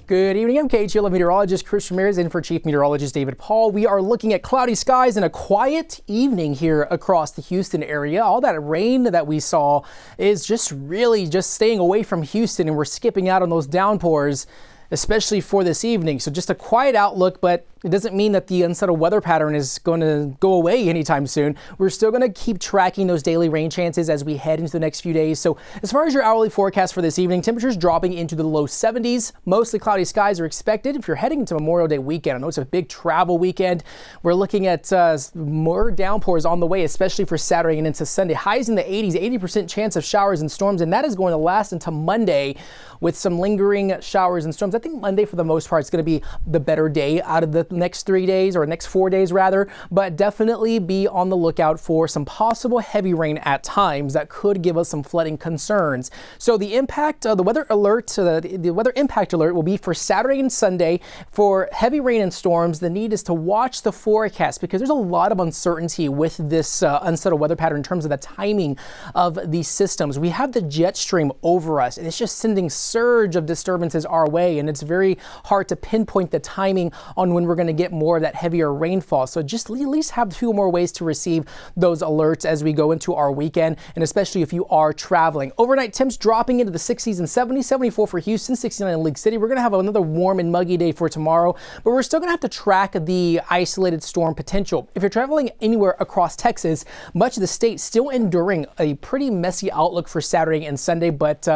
Good evening, I'm KHL Meteorologist Chris Ramirez in for Chief Meteorologist David Paul. We are looking at cloudy skies and a quiet evening here across the Houston area. All that rain that we saw is just staying away from Houston, and we're skipping out on those downpours, especially for this evening. So just a quiet outlook, but it doesn't mean that the unsettled weather pattern is going to go away anytime soon. We're still going to keep tracking those daily rain chances as we head into the next few days. So as far as your hourly forecast for this evening, temperatures dropping into the low 70s. Mostly cloudy skies are expected if you're heading into Memorial Day weekend. I know it's a big travel weekend. We're looking at more downpours on the way, especially for Saturday and into Sunday. Highs in the 80s, 80% chance of showers and storms, and that is going to last until Monday with some lingering showers and storms. I think Monday, for the most part, is going to be the better day out of the next 3 days, or next 4 days rather, but definitely be on the lookout for some possible heavy rain at times that could give us some flooding concerns. So the impact, the weather alert, the weather impact alert will be for Saturday and Sunday for heavy rain and storms. The need is to watch the forecast because there's a lot of uncertainty with this unsettled weather pattern in terms of the timing of these systems. We have the jet stream over us, and it's just sending surge of disturbances our way, and it's very hard to pinpoint the timing on when we're going to get more of that heavier rainfall. So just at least have 2 more ways to receive those alerts as we go into our weekend, and especially if you are traveling. Overnight temps dropping into the 60s and 70s, 74 for Houston, 69 in League City. We're going to have another warm and muggy day for tomorrow, but we're still going to have to track the isolated storm potential. If you're traveling anywhere across Texas, much of the state still enduring a pretty messy outlook for Saturday and Sunday, but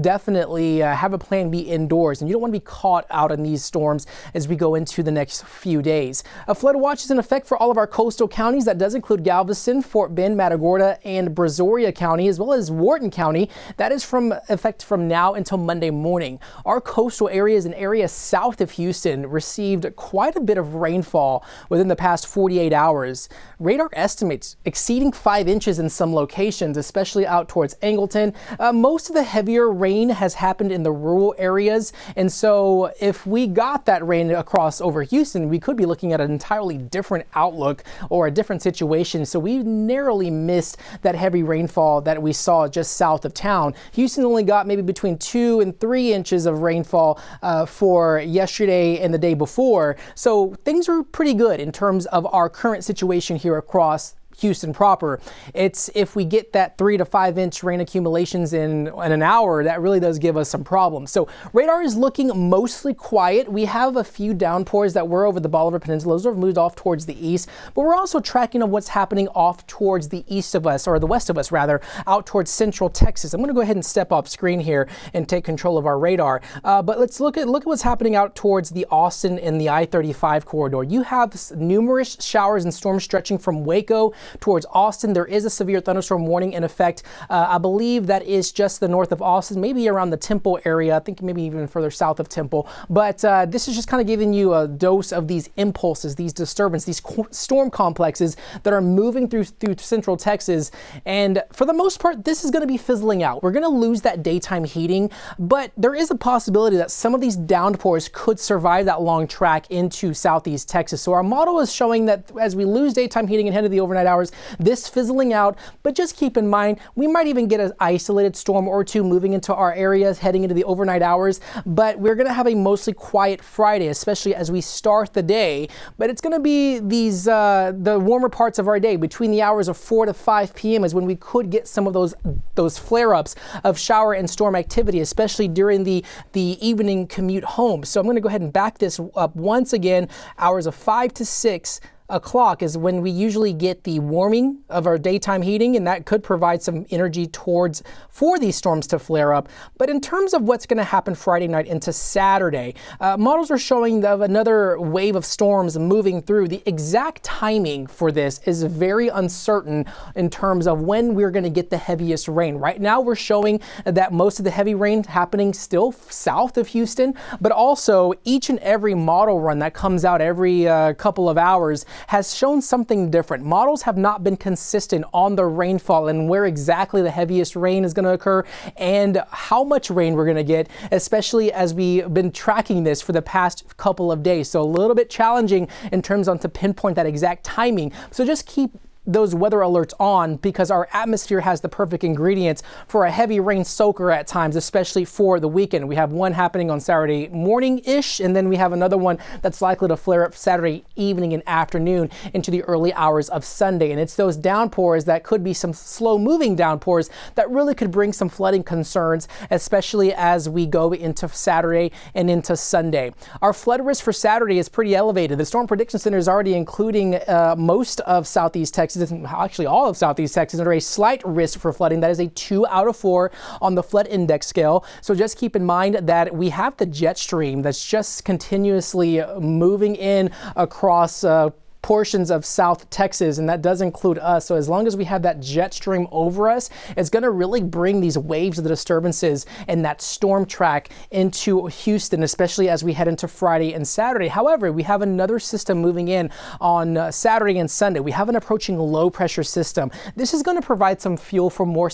definitely have a plan B indoors, and you don't want to be caught out in these storms as we go into the next few days. A flood watch is in effect for all of our coastal counties. That does include Galveston, Fort Bend, Matagorda, and Brazoria County, as well as Wharton County. That is from effect from now until Monday morning. Our coastal areas and areas south of Houston received quite a bit of rainfall within the past 48 hours. Radar estimates exceeding 5 inches in some locations, especially out towards Angleton. Most of the heavier rain has happened in the rural areas, and so if we got that rain across over Houston, we could be looking at an entirely different outlook or a different situation. So we narrowly missed that heavy rainfall that we saw just south of town. Houston only got maybe between 2 and 3 inches of rainfall for yesterday and the day before. So things are pretty good in terms of our current situation here across Houston proper. It's if we get that 3 to 5 inch rain accumulations in an hour, that really does give us some problems. So radar is looking mostly quiet. We have a few downpours that were over the Bolivar Peninsula. Those have moved off towards the east, but we're also tracking of what's happening off towards the east of us, or the west of us rather, out towards central Texas. I'm going to go ahead and step off screen here and take control of our radar. But let's look at what's happening out towards the Austin and the I-35 corridor. You have numerous showers and storms stretching from Waco towards Austin. There is a severe thunderstorm warning in effect. I believe that is just the north of Austin, maybe around the Temple area. I think maybe even further south of Temple. But this is just kind of giving you a dose of these impulses, these disturbances, these storm complexes that are moving through central Texas. And for the most part, this is going to be fizzling out. We're going to lose that daytime heating, but there is a possibility that some of these downpours could survive that long track into southeast Texas. So our model is showing that as we lose daytime heating and head to the overnight hours, this fizzling out, but just keep in mind, we might even get an isolated storm or two moving into our areas heading into the overnight hours, but we're going to have a mostly quiet Friday, especially as we start the day. But it's going to be these the warmer parts of our day between the hours of 4 to 5 p.m. is when we could get some of those flare-ups of shower and storm activity, especially during the evening commute home. So I'm going to go ahead and back this up once again. Hours of 5 to 6 o'clock is when we usually get the warming of our daytime heating, and that could provide some energy for these storms to flare up. But in terms of what's going to happen Friday night into Saturday, models are showing of another wave of storms moving through. The exact timing for this is very uncertain in terms of when we're going to get the heaviest rain. Right now we're showing that most of the heavy rain happening still south of Houston, but also each and every model run that comes out every couple of hours has shown something different. Models have not been consistent on the rainfall and where exactly the heaviest rain is going to occur and how much rain we're going to get, especially as we've been tracking this for the past couple of days. So a little bit challenging in terms of to pinpoint that exact timing. So just keep those weather alerts on because our atmosphere has the perfect ingredients for a heavy rain soaker at times, especially for the weekend. We have one happening on Saturday morning-ish, and then we have another one that's likely to flare up Saturday evening and afternoon into the early hours of Sunday. And it's those downpours that could be some slow-moving downpours that really could bring some flooding concerns, especially as we go into Saturday and into Sunday. Our flood risk for Saturday is pretty elevated. The Storm Prediction Center is already including most of Southeast Texas, actually all of Southeast Texas, under a slight risk for flooding. That is a 2 out of 4 on the flood index scale. So just keep in mind that we have the jet stream that's just continuously moving in across portions of South Texas, and that does include us. So as long as we have that jet stream over us, it's going to really bring these waves of the disturbances and that storm track into Houston, especially as we head into Friday and Saturday. However, we have another system moving in on Saturday and Sunday. We have an approaching low pressure system. This is going to provide some fuel for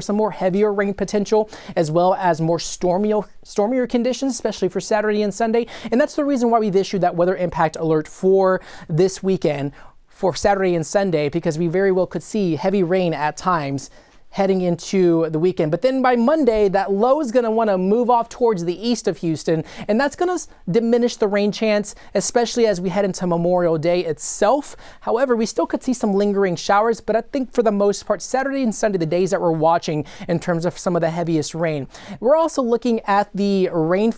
some more heavier rain potential, as well as more stormier conditions, especially for Saturday and Sunday. And that's the reason why we've issued that weather impact alert for this weekend for Saturday and Sunday, because we very well could see heavy rain at times heading into the weekend. But then by Monday, that low is going to want to move off towards the east of Houston, and that's going to diminish the rain chance, especially as we head into Memorial Day itself. However, we still could see some lingering showers, but I think for the most part, Saturday and Sunday, the days that we're watching in terms of some of the heaviest rain. We're also looking at the rain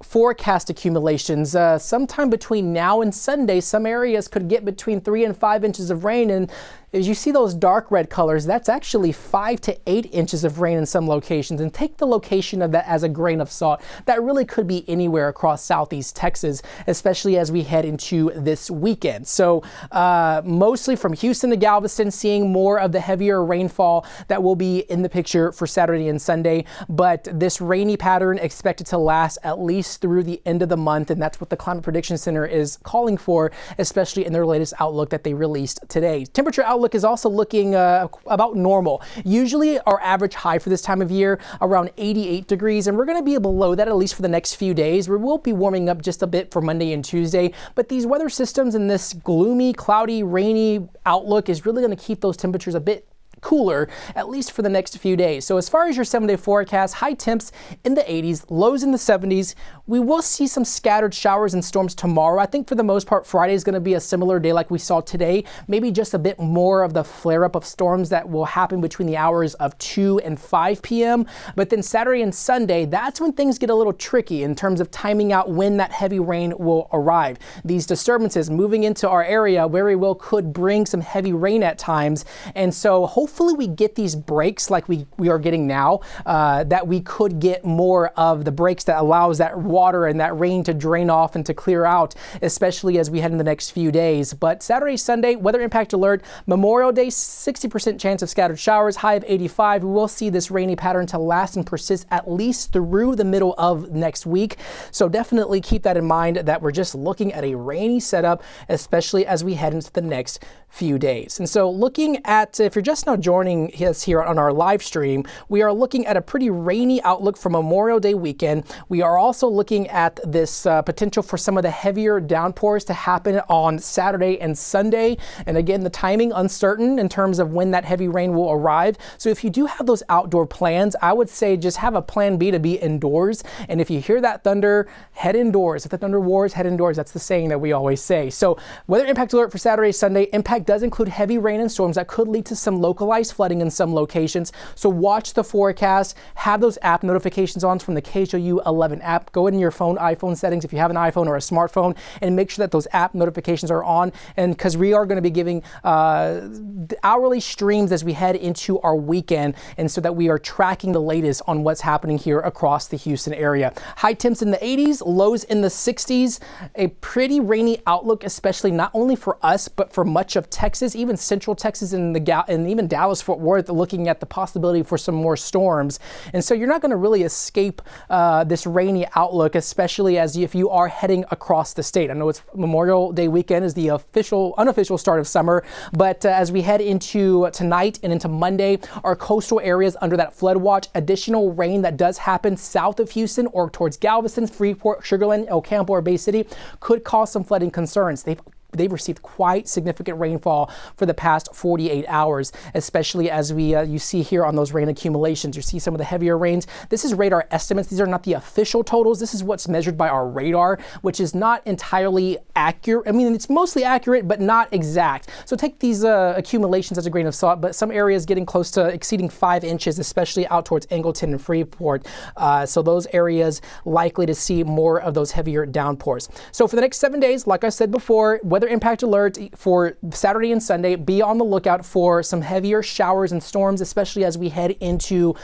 forecast accumulations. Sometime between now and Sunday, some areas could get between 3 and 5 inches of rain, and as you see those dark red colors, that's actually 5 to 8 inches of rain in some locations. And take the location of that as a grain of salt. That really could be anywhere across Southeast Texas, especially as we head into this weekend. So mostly from Houston to Galveston, seeing more of the heavier rainfall that will be in the picture for Saturday and Sunday. But this rainy pattern expected to last at least through the end of the month, and that's what the Climate Prediction Center is calling for, especially in their latest outlook that they released today. Temperature outlook is also looking about normal. Usually our average high for this time of year around 88 degrees, and we're going to be below that at least for the next few days. We will be warming up just a bit for Monday and Tuesday, but these weather systems and this gloomy, cloudy, rainy outlook is really going to keep those temperatures a bit cooler, at least for the next few days. So as far as your 7-day forecast, high temps in the 80s, lows in the 70s. We will see some scattered showers and storms tomorrow. I think for the most part, Friday is going to be a similar day like we saw today. Maybe just a bit more of the flare-up of storms that will happen between the hours of 2 and 5 p.m. But then Saturday and Sunday, that's when things get a little tricky in terms of timing out when that heavy rain will arrive. These disturbances moving into our area very well could bring some heavy rain at times. And so hopefully we get these breaks like we are getting now, that we could get more of the breaks that allows that water and that rain to drain off and to clear out, especially as we head in the next few days. But Saturday, Sunday, weather impact alert. Memorial Day, 60% chance of scattered showers, high of 85. We will see this rainy pattern to last and persist at least through the middle of next week. So definitely keep that in mind, that we're just looking at a rainy setup, especially as we head into the next few days. And so looking at, if you're just now joining us here on our live stream, we are looking at a pretty rainy outlook for Memorial Day weekend. We are also looking at this potential for some of the heavier downpours to happen on Saturday and Sunday. And again, the timing uncertain in terms of when that heavy rain will arrive. So if you do have those outdoor plans, I would say just have a plan B to be indoors. And if you hear that thunder, head indoors. If the thunder roars, head indoors. That's the saying that we always say. So weather impact alert for Saturday, Sunday. Impact does include heavy rain and storms that could lead to some localized flooding in some locations. So watch the forecast, have those app notifications on from the KHOU 11 app. Go in your iPhone settings if you have an iPhone or a smartphone, and make sure that those app notifications are on. And because we are going to be giving hourly streams as we head into our weekend, and so that we are tracking the latest on what's happening here across the Houston area. High temps in the 80s, lows in the 60s. A pretty rainy outlook, especially not only for us, but for much of Texas, even central Texas and even Dallas-Fort Worth, looking at the possibility for some more storms. And so you're not going to really escape this rainy outlook, especially as if you are heading across the state. I know it's Memorial Day weekend is the unofficial start of summer, but as we head into tonight and into Monday, our coastal areas under that flood watch, additional rain that does happen south of Houston or towards Galveston, Freeport, Sugar Land, El Campo, or Bay City could cause some flooding concerns. they've received quite significant rainfall for the past 48 hours, especially as you see here on those rain accumulations. You see some of the heavier rains. This is radar estimates. These are not the official totals. This is what's measured by our radar, which is not entirely accurate. I mean, it's mostly accurate, but not exact. So take these accumulations as a grain of salt, but some areas getting close to exceeding 5 inches, especially out towards Angleton and Freeport. So those areas likely to see more of those heavier downpours. So for the next 7 days, like I said before, weather impact alert for Saturday and Sunday. Be on the lookout for some heavier showers and storms, especially as we head into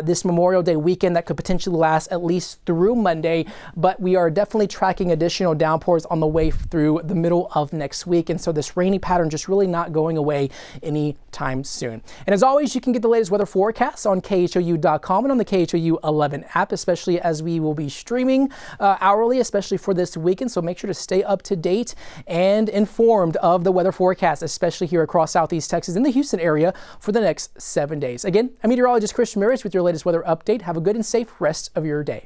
this Memorial Day weekend that could potentially last at least through Monday. But we are definitely tracking additional downpours on the way through the middle of next week. And so this rainy pattern just really not going away anytime soon. And as always, you can get the latest weather forecasts on KHOU.com and on the KHOU 11 app, especially as we will be streaming hourly, especially for this weekend. So make sure to stay up to date and informed of the weather forecast, especially here across Southeast Texas in the Houston area for the next 7 days. Again, I'm meteorologist Chris Ramirez with your latest weather update. Have a good and safe rest of your day.